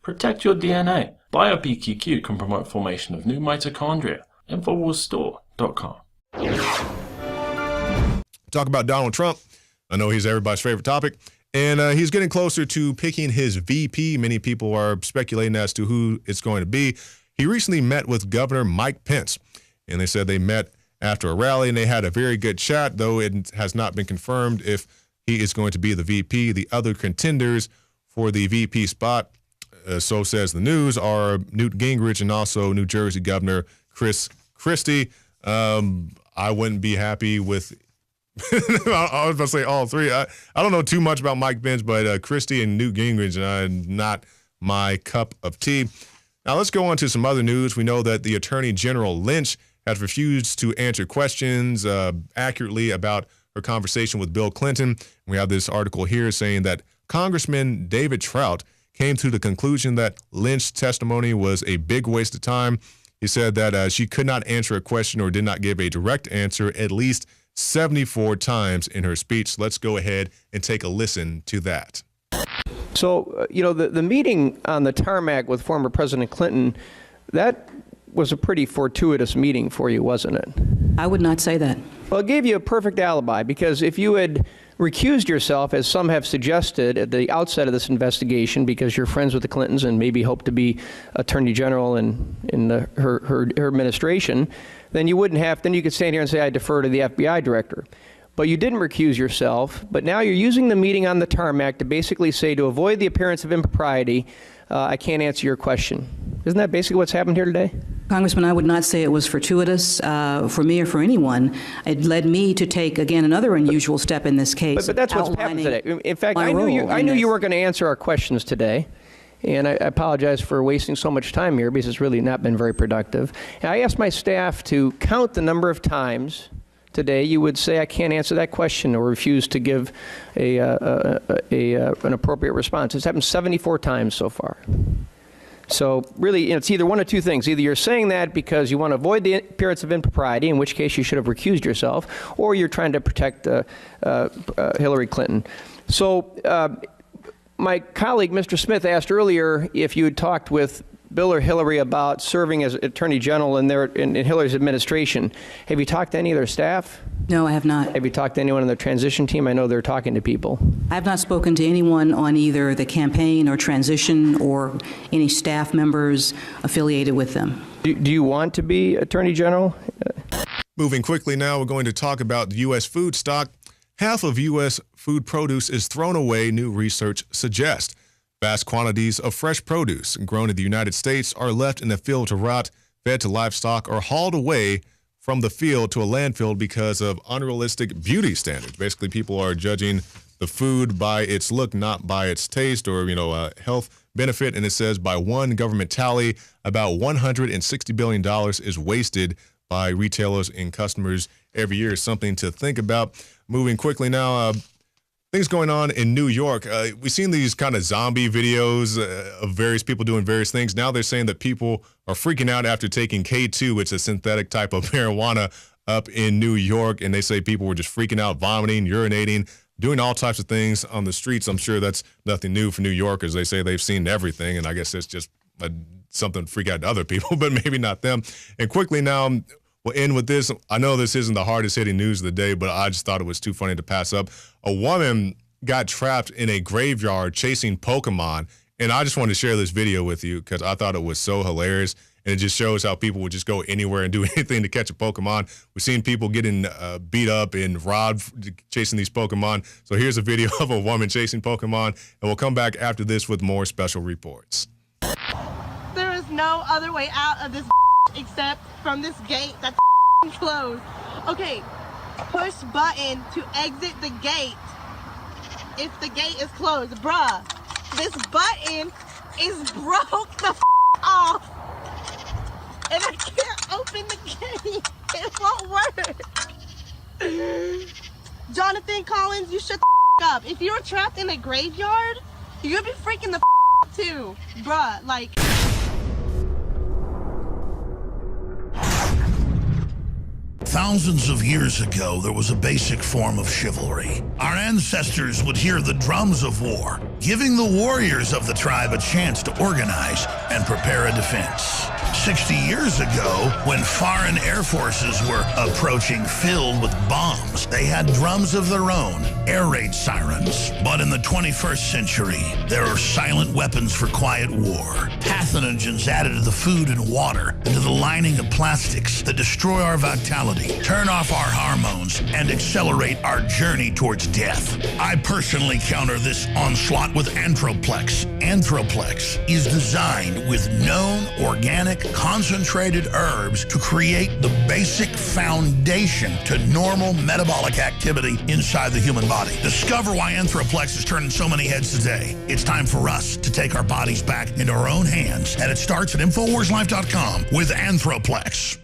Protect your DNA. BioPQQ can promote formation of new mitochondria. Infowarsstore.com. Talk about Donald Trump. I know he's everybody's favorite topic. And he's getting closer to picking his VP. Many people are speculating as to who it's going to be. He recently met with Governor Mike Pence. And they said they met after a rally and they had a very good chat, though it has not been confirmed if he is going to be the VP. The other contenders for the VP spot, so says the news, are Newt Gingrich and also New Jersey Governor Chris Christie. I wouldn't be happy with, I was about to say all three. I don't know too much about Mike Pence, but Christie and Newt Gingrich are not my cup of tea. Now let's go on to some other news. We know that the Attorney General Lynch has refused to answer questions accurately about her conversation with Bill Clinton. We have this article here saying that Congressman David Trott came to the conclusion that Lynch's testimony was a big waste of time. He said that she could not answer a question or did not give a direct answer at least 74 times in her speech. Let's go ahead and take a listen to that. So, the meeting on the tarmac with former President Clinton, that was a pretty fortuitous meeting for you, wasn't it? I would not say that. Well, it gave you a perfect alibi, because if you had recused yourself, as some have suggested at the outset of this investigation, because you're friends with the Clintons and maybe hope to be Attorney General in her administration, then you wouldn't have, then you could stand here and say, I defer to the FBI director. But you didn't recuse yourself, but now you're using the meeting on the tarmac to basically say, to avoid the appearance of impropriety, I can't answer your question. Isn't that basically what's happened here today? Congressman, I would not say it was fortuitous for me or for anyone. It led me to take, again, another unusual step in this case. But that's what's happened today. In fact, I knew you weren't going to answer our questions today. And I apologize for wasting so much time here, because it's really not been very productive. And I asked my staff to count the number of times today you would say, I can't answer that question, or refuse to give an appropriate response. It's happened 74 times so far. So really, it's either one of two things. Either you're saying that because you want to avoid the appearance of impropriety, in which case you should have recused yourself, or you're trying to protect Hillary Clinton. So my colleague, Mr. Smith, asked earlier if you had talked with Bill or Hillary about serving as Attorney General in Hillary's administration. Have you talked to any of their staff? No, I have not. Have you talked to anyone on their transition team? I know they're talking to people. I have not spoken to anyone on either the campaign or transition or any staff members affiliated with them. Do you want to be Attorney General? Moving quickly now, we're going to talk about the U.S. food stock. Half of U.S. food produce is thrown away, new research suggests. Vast quantities of fresh produce grown in the United States are left in the field to rot, fed to livestock, or hauled away from the field to a landfill because of unrealistic beauty standards. Basically, people are judging the food by its look, not by its taste or, health benefit. And it says by one government tally, about $160 billion is wasted by retailers and customers every year. Something to think about. Moving quickly now, things going on in New York. We've seen these kind of zombie videos of various people doing various things. Now they're saying that people are freaking out after taking K2, which is a synthetic type of marijuana, up in New York. And they say people were just freaking out, vomiting, urinating, doing all types of things on the streets. I'm sure that's nothing new for New Yorkers. They say they've seen everything. And I guess it's just something to freak out to other people, but maybe not them. And quickly now, we'll end with this. I know this isn't the hardest hitting news of the day, but I just thought it was too funny to pass up. A woman got trapped in a graveyard chasing Pokemon. And I just wanted to share this video with you because I thought it was so hilarious. And it just shows how people would just go anywhere and do anything to catch a Pokemon. We've seen people getting beat up and robbed chasing these Pokemon. So here's a video of a woman chasing Pokemon. And we'll come back after this with more special reports. There is no other way out of this except from this gate that's closed. Okay, push button to exit the gate if the gate is closed. Bruh, this button is broke the off. And I can't open the gate. It won't work. Jonathan Collins, you shut the up. If you were trapped in a graveyard, you'd be freaking the too. Bruh, like... Thousands of years ago, there was a basic form of chivalry. Our ancestors would hear the drums of war, giving the warriors of the tribe a chance to organize and prepare a defense. 60 years ago, when foreign air forces were approaching filled with bombs, they had drums of their own, air raid sirens. But in the 21st century, there are silent weapons for quiet war. Pathogens added to the food and water, and to the lining of plastics that destroy our vitality, turn off our hormones, and accelerate our journey towards death. I personally counter this onslaught with Anthroplex. Anthroplex is designed with known organic concentrated herbs to create the basic foundation to normal metabolic activity inside the human body. Discover why Anthroplex is turning so many heads today. It's time for us to take our bodies back into our own hands, and it starts at InfoWarsLife.com with Anthroplex.